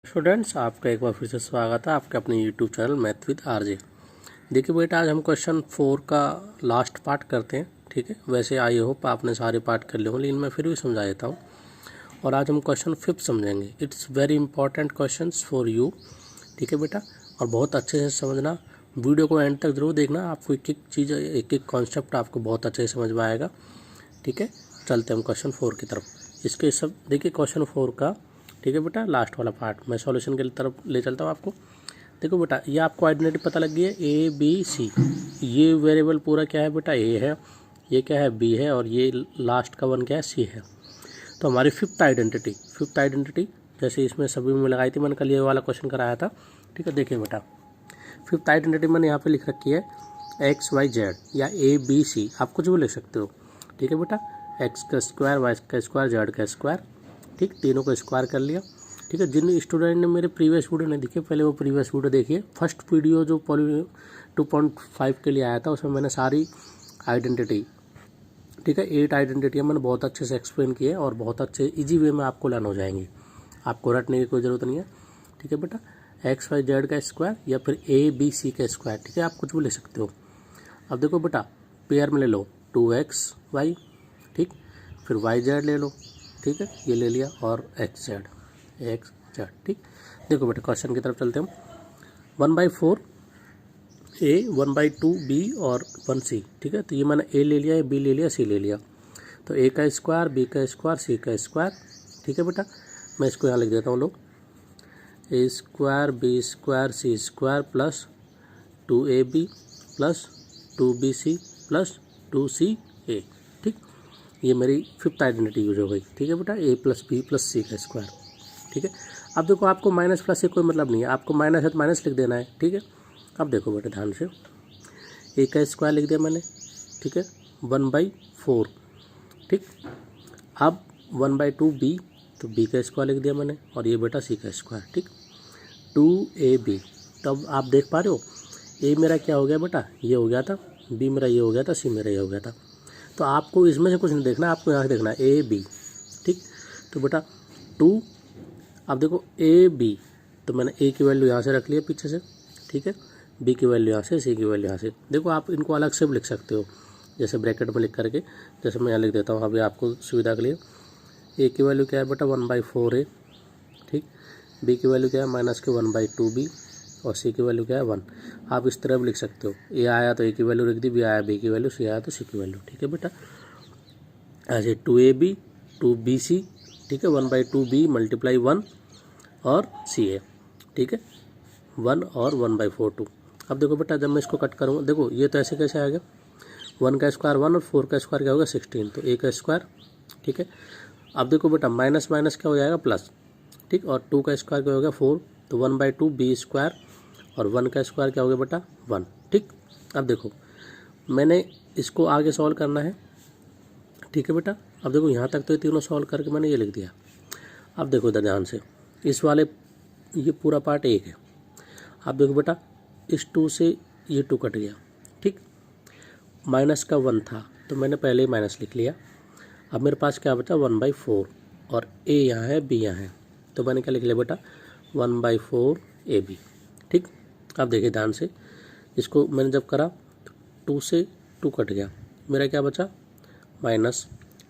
Students, आपका एक बार फिर से स्वागत है आपके अपने YouTube channel math with RJ. देखिए बेटा, आज हम क्वेश्चन 4 का लास्ट पार्ट करते हैं। ठीक है, वैसे आई होप आपने सारे पार्ट कर लिए होंगे, लेकिन मैं फिर भी समझा देता हूँ। और आज हम क्वेश्चन 5 समझेंगे। It's very important question for you. ठीक है बेटा, और बहुत अच्छे से समझना, वीडियो को एंड तक जरूर देखना। आपको एक एक चीज़, एक एक कॉन्सेप्ट आपको बहुत अच्छे से समझ में आएगा। ठीक है, चलते हैं हम क्वेश्चन 4 की तरफ। इसके सब देखिए क्वेश्चन 4 का, ठीक है बेटा, लास्ट वाला पार्ट मैं सॉल्यूशन की तरफ ले चलता हूँ आपको। देखो बेटा, ये आपको आइडेंटिटी पता लग गई है, ए बी सी। ये वेरिएबल पूरा क्या है बेटा, ए है, ये क्या है, बी है, और ये लास्ट का वन क्या है, सी है। तो हमारी फिफ्थ आइडेंटिटी जैसे इसमें सभी में लगाई थी, मैंने कल ये वाला क्वेश्चन कराया था। ठीक है, देखिए बेटा, फिफ्थ आइडेंटिटी मैंने यहाँ पे लिख रखी है एक्स वाई जेड या ए बी सी, आप कुछ भी लिख सकते हो। ठीक है बेटा, एक्स का स्क्वायर, वाई का स्क्वायर, जेड का स्क्वायर। ठीक, तीनों को स्क्वायर कर लिया। ठीक है, जिन स्टूडेंट ने मेरे प्रीवियस वीडियो नहीं देखे, पहले वो प्रीवियस वीडियो देखिए। फर्स्ट वीडियो जो 2.5 के लिए आया था, उसमें मैंने सारी आइडेंटिटी, ठीक है, 8 आइडेंटिटी मैंने बहुत अच्छे से एक्सप्लेन किए और बहुत अच्छे इजी वे में आपको लर्न हो जाएंगी। आपको रटने की कोई ज़रूरत नहीं है। ठीक है बेटा, एक्स वाई जेड का स्क्वायर या फिर ए बी सी का स्क्वायर। ठीक है, आप कुछ भी ले सकते हो। अब देखो बेटा, पेयर में ले लो 2xy, ठीक, फिर वाई जेड ले लो। ठीक है, ये ले लिया, और एक्स जेड। ठीक, देखो बेटा क्वेश्चन की तरफ चलते हम। 1/4 ए, 1/2 बी और 1 सी। ठीक है, तो ये मैंने ए ले लिया, बी ले लिया, सी ले लिया। तो ए का स्क्वायर, बी का स्क्वायर, सी का स्क्वायर। ठीक है बेटा, मैं इसको यहाँ लिख देता हूँ। लो, A square B square C square plus 2ab plus 2bc plus 2ca। ठीक, ये मेरी फिफ्थ आइडेंटिटी यूज हो गई। ठीक है बेटा, ए प्लस बी प्लस सी का स्क्वायर। ठीक है, अब देखो आपको माइनस प्लस से कोई मतलब नहीं है, आपको माइनस है तो माइनस लिख देना है। ठीक है, अब देखो बेटा ध्यान से, ए का स्क्वायर लिख दिया मैंने। ठीक है, 1/4। ठीक, अब 1/2 बी, तो बी का स्क्वायर लिख दिया मैंने, और ये बेटा सी का स्क्वायर। ठीक, 2ab। तब आप देख पा रहे हो, ए मेरा क्या हो गया बेटा, ये हो गया था, बी मेरा ये हो गया था, सी मेरा ये हो गया था। तो आपको इसमें से कुछ नहीं देखना, आपको यहाँ से देखना है ए बी। ठीक, तो बेटा 2, अब देखो ए बी, तो मैंने ए की वैल्यू यहाँ से रख लिया पीछे से। ठीक है, बी की वैल्यू यहाँ से, सी की वैल्यू यहाँ से। देखो आप इनको अलग से भी लिख सकते हो, जैसे ब्रैकेट में लिख करके, जैसे मैं यहाँ लिख देता हूँ अभी आपको सुविधा के लिए। ए की वैल्यू क्या है बेटा, 1/4 ए। ठीक, बी की वैल्यू क्या है, माइनस के 1/2 बी, और सी की वैल्यू क्या है 1। आप इस तरह भी लिख सकते हो, ए आया तो ए की वैल्यू लिख दी, बी आया बी की वैल्यू, सी आया तो सी की वैल्यू। ठीक है बेटा, ऐसे 2ab 2bc। ठीक है, 1/2 बी मल्टीप्लाई 1 और सी ए। ठीक है, 1 और 1/4 2। अब देखो बेटा, जब मैं इसको कट करूँगा, देखो ये तो ऐसे कैसे आएगा, 1 का स्क्वायर 1 और 4 का स्क्वायर क्या होगा 16, तो ए का स्क्वायर। ठीक है, अब देखो बेटा, माइनस माइनस क्या हो जाएगा प्लस। ठीक, और 2 का स्क्वायर क्या हो गया 4, तो 1/2 बी स्क्वायर, और 1 का स्क्वायर क्या हो गया बेटा 1। ठीक, अब देखो मैंने इसको आगे सॉल्व करना है। ठीक है बेटा, अब देखो यहाँ तक तो ये तीनों सॉल्व करके मैंने ये लिख दिया। अब देखो इधर ध्यान से, इस वाले ये पूरा पार्ट 1 है। अब देखो बेटा, इस 2 से ये 2 कट गया। ठीक, माइनस का 1 था तो मैंने पहले ही माइनस लिख लिया। अब मेरे पास क्या बचा 1/4, और ए यहाँ है, बी यहाँ है, तो मैंने क्या लिख लिया बेटा 1/4 AB। ठीक, अब देखिए ध्यान से, इसको मैंने जब करा तो 2 से 2 कट गया, मेरा क्या बचा माइनस।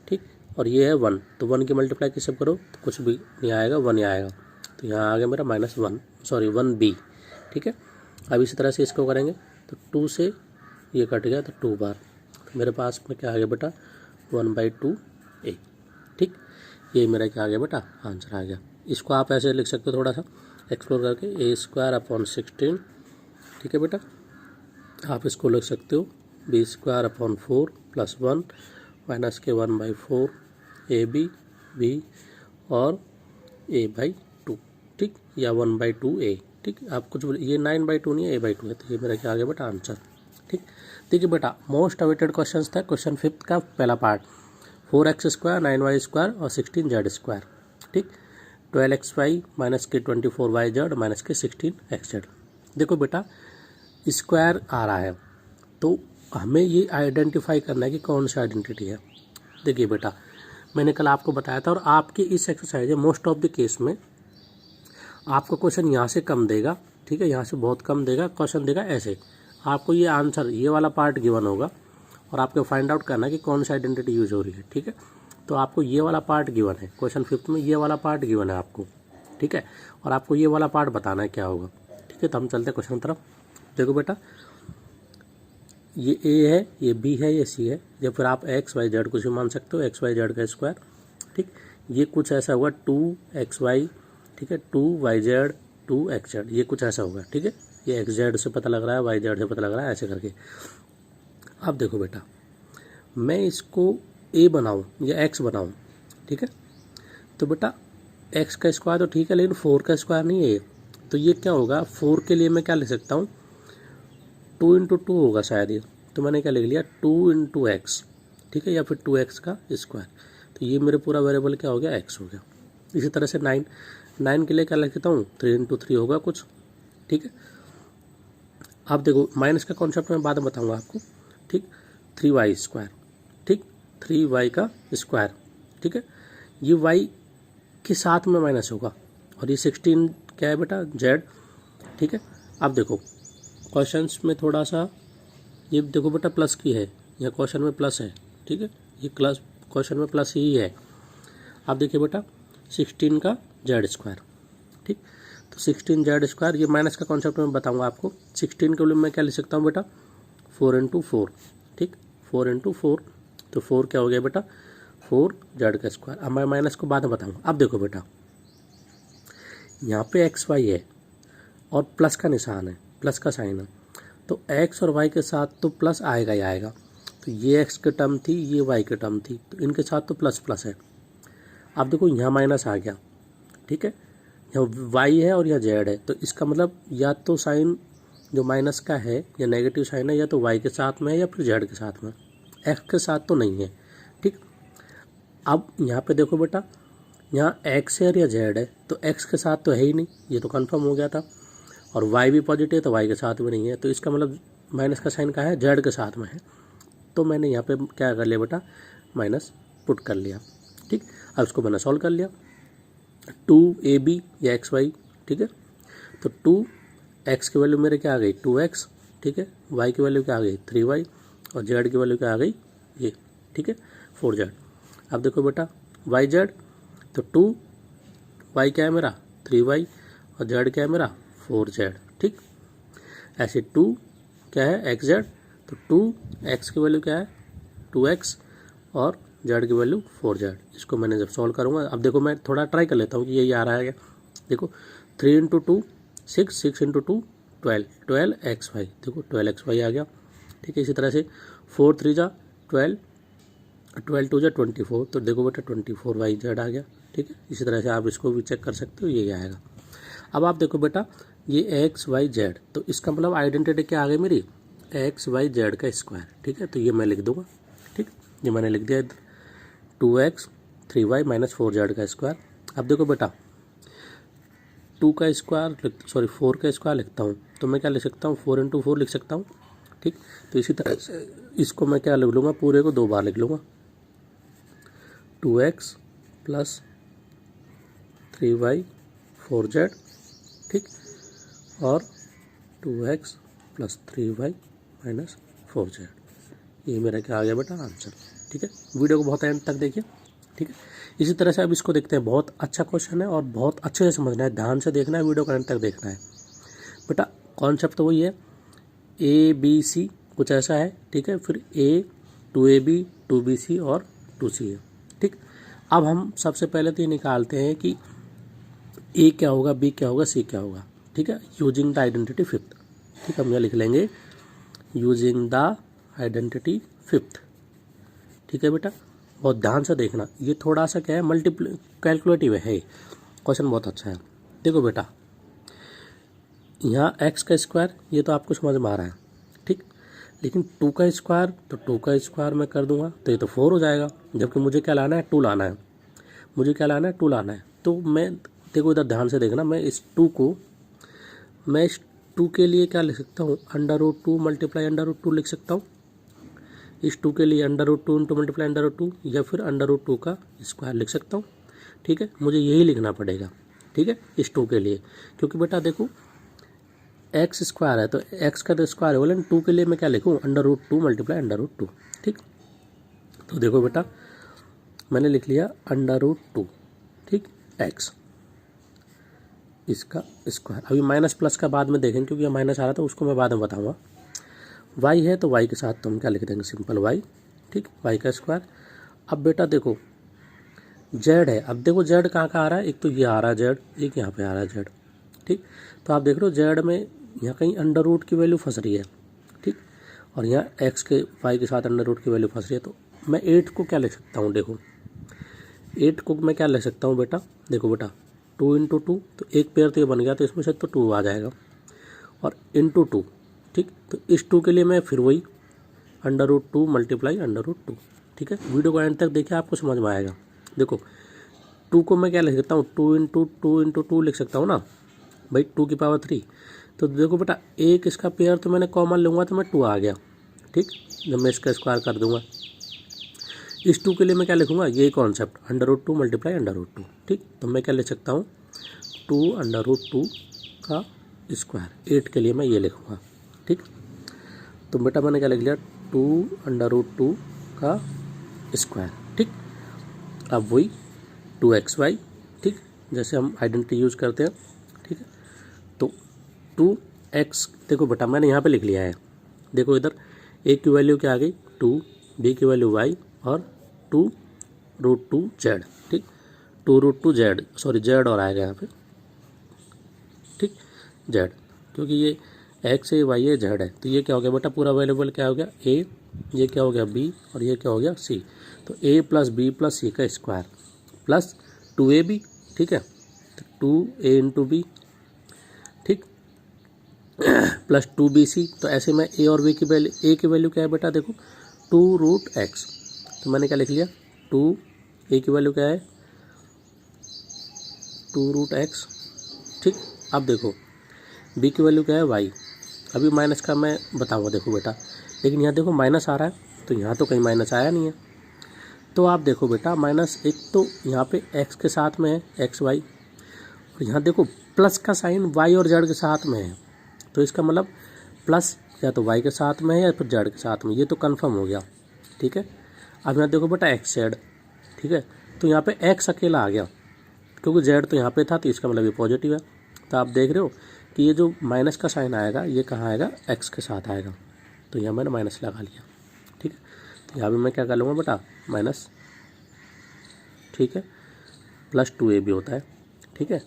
ठीक, और ये है 1, तो 1 की मल्टीप्लाई किससे करो तो कुछ भी नहीं आएगा, 1 ही आएगा, तो यहाँ आ गया मेरा -1B। ठीक है, अब इसी तरह से इसको करेंगे तो 2 से ये कट गया तो 2 बार, तो मेरे पास में क्या आ गया बेटा 1/2 A। ठीक, ये मेरा क्या आ गया बेटा आंसर आ गया। इसको आप ऐसे लिख सकते हो थोड़ा सा एक्सप्लोर करके, A²/16। ठीक है बेटा, आप इसको लिख सकते हो B²/4 + 1 माइनस के 1/4 AB B और A/2। ठीक, या 1/2 A। ठीक, आप कुछ ये 9/2 नहीं है, A/2 है, तो ये मेरा क्या आ गया बेटा आंसर। ठीक, देखिए बेटा, मोस्ट अवेटेड क्वेश्चन था क्वेश्चन 5 का पहला पार्ट, 4x² 9y² और 16z²। ठीक, 12xy माइनस के 24yz माइनस के 16xz। देखो बेटा, स्क्वायर आ रहा है तो हमें ये आइडेंटिफाई करना है कि कौन सी आइडेंटिटी है। देखिए बेटा, मैंने कल आपको बताया था, और आपकी इस एक्सरसाइज में मोस्ट ऑफ द केस में आपको क्वेश्चन यहाँ से कम देगा, ठीक है, यहाँ से बहुत कम देगा, क्वेश्चन देगा ऐसे, आपको ये आंसर ये वाला पार्ट गिवन होगा और आपको फाइंड आउट करना है कि कौन सी आइडेंटिटी यूज हो रही है, ठीक है। तो आपको ये वाला पार्ट गिवन है, क्वेश्चन 5th में ये वाला पार्ट गिवन है आपको, ठीक है, और आपको ये वाला पार्ट बताना है क्या होगा, ठीक है। तो हम चलते हैं क्वेश्चन तरफ। देखो बेटा, ये ए है, ये बी है, ये सी है, या फिर आप एक्स वाई जेड कुछ भी मान सकते हो, एक्स वाई जेड का स्क्वायर, ठीक। ये कुछ ऐसा होगा 2xy, ठीक है, 2yz 2xz, ये कुछ ऐसा होगा, ठीक है। ये xz से पता लग रहा है, yz से पता लग रहा है, ऐसे करके। अब देखो बेटा, मैं इसको a बनाऊँ या x बनाऊँ, ठीक है, तो बेटा x का स्क्वायर तो ठीक है, लेकिन 4 का स्क्वायर नहीं है ये, तो ये क्या होगा, 4 के लिए मैं क्या लिख सकता हूँ, 2 × 2 होगा शायद ये, तो मैंने क्या लिख लिया 2 × x, ठीक है, या फिर 2x का स्क्वायर, तो ये मेरे पूरा वेरिएबल क्या हो गया, x हो गया। इसी तरह से 9 के लिए क्या लिखता हूँ, 3 × 3 होगा कुछ, ठीक है। आप देखो माइनस का कॉन्सेप्ट मैं बाद में बताऊँगा आपको, ठीक, 3y², ठीक, 3y का स्क्वायर, ठीक है, ये y के साथ में माइनस होगा, और ये 16 क्या है बेटा, z, ठीक है। अब देखो क्वेश्चंस में थोड़ा सा, ये देखो बेटा प्लस की है, या क्वेश्चन में प्लस है, ठीक है, ये प्लस क्वेश्चन में प्लस ही है। अब देखिए बेटा 16 का z², ठीक, तो 16z², ये माइनस का कॉन्सेप्ट मैं बताऊंगा आपको। 16 के लिए मैं क्या लिख सकता हूँ बेटा, 4 × 4, ठीक, 4 × 4, तो 4 क्या हो गया बेटा, 4z²। अब मैं माइनस को बाद में बताऊँगा। अब देखो बेटा, यहाँ पे xy है और प्लस का निशान है, प्लस का साइन है, तो x और y के साथ तो प्लस आएगा ही आएगा, तो ये x की टर्म थी, ये y की टर्म थी, तो इनके साथ तो प्लस प्लस है। अब देखो यहाँ माइनस आ गया, ठीक है, यहाँ y है और यहाँ z है, तो इसका मतलब या तो साइन जो माइनस का है या नेगेटिव साइन है, या तो y के साथ में है या फिर z के साथ में, x के साथ तो नहीं है, ठीक। अब यहाँ पे देखो बेटा, यहाँ x है या z है, तो x के साथ तो है ही नहीं, ये तो कंफर्म हो गया था, और y भी पॉजिटिव है तो y के साथ भी नहीं है, तो इसका मतलब माइनस का साइन कहाँ है, z के साथ में है, तो मैंने यहाँ पे क्या कर लिया बेटा, माइनस पुट कर लिया, ठीक। अब इसको मैंने सॉल्व कर लिया, 2ab या xy, ठीक है, तो 2x की वैल्यू मेरे क्या आ गई, 2x, ठीक है, y की वैल्यू क्या आ गई, 3y, और z की वैल्यू क्या आ गई, ये, ठीक है, 4z। अब देखो बेटा yz, तो 2y क्या है मेरा, 3y, और z क्या है मेरा, 4z, ठीक। ऐसे 2 क्या है, xz, तो 2x की वैल्यू क्या है, 2x, और z की वैल्यू 4z। इसको मैंने जब सॉल्व करूँगा, अब देखो मैं थोड़ा ट्राई कर लेता हूँ कि यही आ रहा है क्या। देखो 3 × 2 6, 6 × 2 12, 12xy, देखो 12xy आ गया, ठीक है। इसी तरह से 4 3 जा 12, 12 2 जा 24, तो देखो बेटा 24yz आ गया, ठीक है। इसी तरह से आप इसको भी चेक कर सकते हो, यही आएगा। अब आप देखो बेटा ये xyz, तो इसका मतलब आइडेंटिटी क्या आ गई मेरी, xyz का स्क्वायर, ठीक है, तो ये मैं लिख दूंगा, ठीक, ये मैंने लिख दिया इधर, 2x 3y - 4z का स्क्वायर। अब देखो बेटा 2 का स्क्वायर, सॉरी 4 का स्क्वायर लिखता हूँ, तो मैं क्या लिख सकता हूँ, 4 × 4 लिख सकता हूँ, ठीक। तो इसी तरह से इसको मैं क्या लिख लूँगा, पूरे को 2 बार लिख लूँगा, 2x + 3y 4z, ठीक, और 2x + 3y - 4z, ये मेरा क्या आ गया बेटा आंसर, ठीक है। वीडियो को बहुत एंड तक देखिए, ठीक है। इसी तरह से अब इसको देखते हैं, बहुत अच्छा क्वेश्चन है और बहुत अच्छे से समझना है, ध्यान से देखना है, वीडियो को एंड तक देखना है बेटा। कॉन्सेप्ट तो वही है, ABC कुछ ऐसा है, ठीक है, फिर A 2AB 2BC और 2C है, ठीक। अब हम सबसे पहले तो ये निकालते हैं कि A क्या होगा, B क्या होगा, C क्या होगा, ठीक है, यूजिंग द आइडेंटिटी 5th, ठीक है। हम यहाँ लिख लेंगे यूजिंग द आइडेंटिटी 5th, ठीक है बेटा। बहुत ध्यान से देखना, ये थोड़ा सा क्या है, कैलकुलेटिव है, क्वेश्चन बहुत अच्छा है। देखो बेटा यहाँ x का स्क्वायर, ये तो आपको समझ में आ रहा है, ठीक, लेकिन 2 का स्क्वायर, तो 2 का स्क्वायर मैं कर दूंगा तो ये तो 4 हो जाएगा, जबकि मुझे क्या लाना है, 2 लाना है, मुझे क्या लाना है, 2 लाना है। तो मैं देखो इधर ध्यान से देखना, मैं इस 2 के लिए क्या लिख सकता हूँ, √2 × √2 लिख सकता हूँ। इस 2 के लिए √2 × × या फिर √2 का स्क्वायर लिख सकता हूँ, ठीक है। मुझे यही लिखना पड़ेगा, ठीक है, इस 2 के लिए, क्योंकि बेटा देखो एक्स स्क्वायर है तो एक्स का तो स्क्वायर है, बोले 2 के लिए मैं क्या लिखूँ, √2 मल्टीप्लाई √2। ठीक, तो देखो बेटा मैंने लिख लिया √2, ठीक, एक्स इसका स्क्वायर। अभी माइनस प्लस का बाद में देखेंगे क्योंकि ये माइनस आ रहा था, उसको मैं बाद में बताऊँगा। वाई है तो वाई के साथ तो हम क्या लिख देंगे, सिंपल वाई, ठीक, वाई का स्क्वायर। अब बेटा देखो जेड है, अब देखो जेड कहाँ आ रहा है, एक तो ये आ रहा है जेड, एक यहाँ पे आ रहा है जेड, ठीक। तो आप देख रहे हो जेड में यहाँ कहीं √ की वैल्यू फंस रही है, ठीक, और यहाँ एक्स के वाई के साथ √ की वैल्यू फंस रही है। तो मैं 8 को क्या लिख सकता हूँ, देखो 8 को मैं क्या लिख सकता हूँ बेटा, देखो बेटा 2 × 2, तो एक पेयर तो ये बन गया, तो इसमें से तो 2 आ जाएगा, और × 2, ठीक। तो इस 2 के लिए मैं फिर वही √2 मल्टीप्लाई √2, ठीक है। वीडियो को एंड तक देखिए, आपको समझ में आएगा। देखो 2 को मैं क्या लिख सकता हूँ, 2 × 2 लिख सकता हूँ ना भाई, 2 की पावर 3। तो देखो बेटा एक इसका पेयर तो मैंने कॉमन लूँगा तो मैं 2 आ गया, ठीक। जब मैं इसका स्क्वायर कर दूंगा, इस 2 के लिए मैं क्या लिखूँगा, ये कॉन्सेप्ट √2 मल्टीप्लाई √2, ठीक। तो मैं क्या लिख सकता हूँ, 2 √2 का स्क्वायर। 8 के लिए मैं ये लिखूँगा, ठीक। तो बेटा मैंने क्या लिख लिया, 2 √2 का स्क्वायर, ठीक। अब वही 2xy, ठीक, जैसे हम आइडेंटिटी यूज़ करते हैं, ठीक है। तो 2x, देखो बेटा मैंने यहाँ पे लिख लिया है, देखो इधर a की वैल्यू क्या आ गई 2, b की वैल्यू y, और 2 √2 z, ठीक, 2 √2 z, सॉरी z और आएगा यहाँ पे, ठीक, z, क्योंकि ये x है, y है, z है, तो ये क्या हो गया बेटा, पूरा अवेलेबल क्या हो गया a, ये क्या हो गया b, और ये क्या हो गया c। तो a + b + c का स्क्वायर प्लस 2ab, ठीक है, तो 2a × b, ठीक, प्लस 2bc। तो ऐसे में a और b की वैल्यू, a की वैल्यू क्या है बेटा, देखो 2√x, तो मैंने क्या लिख लिया, 2a की वैल्यू क्या है 2√x, ठीक। अब देखो b की वैल्यू क्या है y, अभी माइनस का मैं बताऊँगा, देखो बेटा, लेकिन यहाँ देखो माइनस आ रहा है, तो यहाँ तो कहीं माइनस आया नहीं है। तो आप देखो बेटा माइनस एक तो यहाँ पे x के साथ में है, xy, और यहाँ देखो प्लस का साइन y और z के साथ में है, तो इसका मतलब प्लस या तो y के साथ में है या फिर z के साथ में, ये तो कंफर्म हो गया, ठीक है। अब यहाँ देखो बेटा xz, ठीक है, तो यहाँ पे x अकेला आ गया, क्योंकि z तो यहाँ पे था, तो इसका मतलब ये पॉजिटिव है। तो आप देख रहे हो कि ये जो माइनस का साइन आएगा ये कहाँ आएगा, x के साथ आएगा, तो यहाँ मैंने माइनस लगा लिया, ठीक है। तो यहाँ भी मैं क्या कर लूँगा बेटा, माइनस, ठीक है, प्लस 2ab होता है, ठीक है,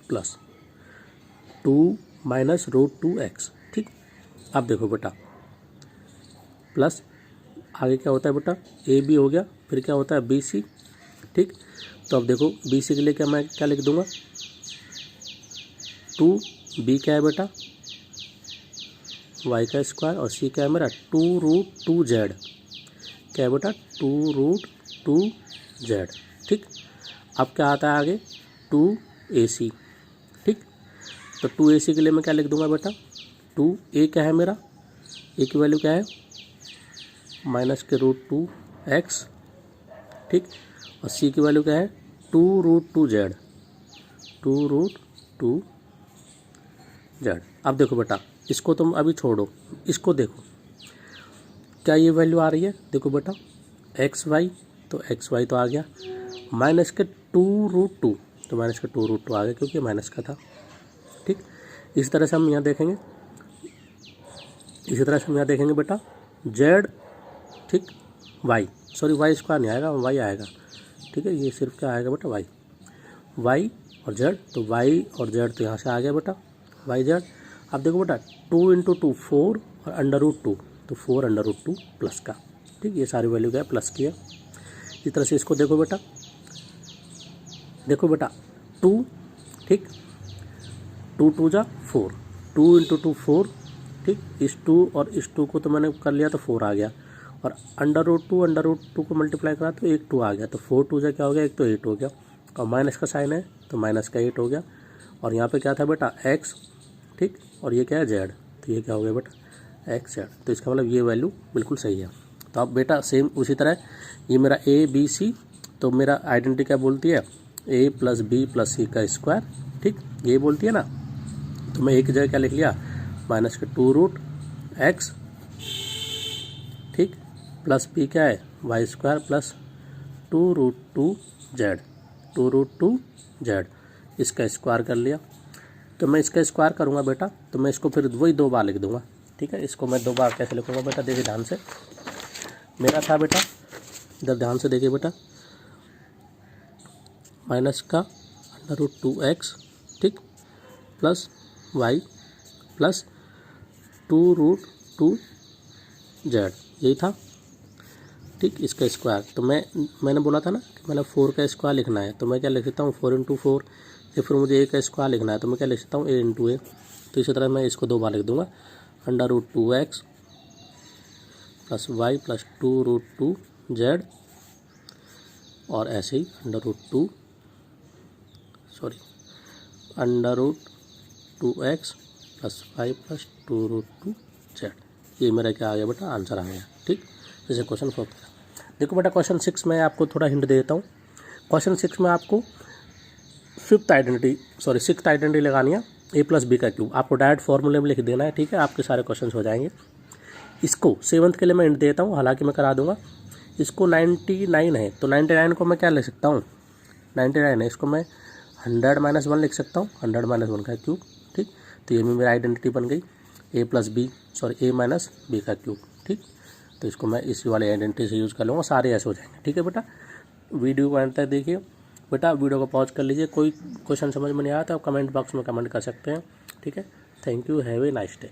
प्लस 2 - √2x, ठीक। अब देखो बेटा प्लस आगे क्या होता है बेटा, ab हो गया, फिर क्या होता है bc, ठीक। तो अब देखो bc के लिए क्या मैं क्या लिख दूंगा, 2b क्या है बेटा y का स्क्वायर, और c क्या है मेरा 2√2z, क्या है बेटा 2√2z, ठीक। अब क्या आता है आगे 2ac, ठीक। तो 2ac के लिए मैं क्या लिख दूंगा बेटा, 2a क्या है मेरा, a की वैल्यू क्या है -√2x, ठीक, और c की वैल्यू क्या है 2√2z, 2√2z। अब देखो बेटा इसको तुम अभी छोड़ो, इसको देखो क्या ये वैल्यू आ रही है, देखो बेटा xy, तो xy तो आ गया, माइनस के 2√2, तो माइनस के 2√2 आ गया क्योंकि माइनस का था, ठीक। इसी तरह से हम यहाँ देखेंगे, इसी तरह से हम यहाँ देखेंगे बेटा z, ठीक, y, सॉरी y स्क्वायर नहीं आएगा, y आएगा, ठीक है, ये सिर्फ क्या आएगा बेटा y और z, तो y और z तो यहाँ से आ गया बेटा yz। अब देखो बेटा 2 × 2 4 और √2, तो 4 √2 प्लस का, ठीक, ये सारी वैल्यू क्या है प्लस की है। इस तरह से इसको देखो बेटा, देखो बेटा 2, ठीक, 2 × 2 = 4, 2 × 2 4, ठीक, इस 2 और इस 2 को तो मैंने कर लिया तो 4 आ गया, और √2 को मल्टीप्लाई करा तो एक 2 आ गया, तो 4 × 2 क्या हो गया, एक तो 8 हो गया, और माइनस का साइन है तो माइनस का 8 हो गया, और यहाँ पे क्या था बेटा x, ठीक, और ये क्या है z, तो ये क्या हो गया बेटा xz, तो इसका मतलब ये वैल्यू बिल्कुल सही है। तो अब बेटा सेम उसी तरह ये मेरा a b c, तो मेरा आइडेंटिटी क्या बोलती है ए प्लस बी प्लस सी का स्क्वायर, ठीक, ये बोलती है ना। तो मैं एक जगह क्या लिख लिया, माइनस के 2√x, ठीक, प्लस बी क्या है Y square plus 2√2z, 2√2z, इसका स्क्वायर कर लिया। तो मैं इसका स्क्वायर करूँगा बेटा, तो मैं इसको फिर वही 2 बार लिख दूंगा, ठीक है। इसको मैं 2 बार कैसे लिखूँगा बेटा, देखिए ध्यान से। मेरा था बेटा, इधर ध्यान से देखिए बेटा, माइनस का √2x, ठीक, प्लस y प्लस 2√2z, यही था, ठीक, इसका स्क्वायर। तो मैंने बोला था ना कि मैंने 4 का स्क्वायर लिखना है, तो मैं क्या लिख सकता हूँ 4 × 4, या फिर मुझे a का स्क्वायर लिखना है तो मैं क्या लिख सकता हूँ a × a। तो इसी तरह मैं इसको 2 बार लिख दूंगा, √2x plus y plus 2√2z, और ऐसे ही √2x plus y plus 2√2z, ये मेरा क्या आ गया बेटा, आंसर आ गया, ठीक। जैसे क्वेश्चन 4 का। देखो बेटा क्वेश्चन 6 में आपको थोड़ा हिंट दे देता हूँ। क्वेश्चन 6 में आपको सिक्स्थ आइडेंटिटी लगानी है, a प्लस बी का क्यूब। आपको डायरेक्ट फॉर्मूले में लिख देना है, ठीक है, आपके सारे क्वेश्चन हो जाएंगे। इसको 7th के लिए मैं हिंट देता हूँ, हालांकि मैं करा दूंगा। इसको 99 है, तो 99 को मैं क्या लिख सकता हूँ, 99 है, इसको मैं 100 - 1 लिख सकता हूँ, 100 - 1 का क्यूब, ठीक। तो ये भी मेरी आइडेंटिटी बन गई, a माइनस बी का क्यूब, ठीक। तो इसको मैं इसी वाले आइडेंटिटी से यूज़ कर लूँगा, सारे ऐसे हो जाएंगे, ठीक है बेटा। वीडियो को अंत तक देखिए बेटा, वीडियो को पॉज कर लीजिए। कोई क्वेश्चन समझ में नहीं आया तो आप कमेंट बॉक्स में कमेंट कर सकते हैं, ठीक है। Thank you, have a nice day.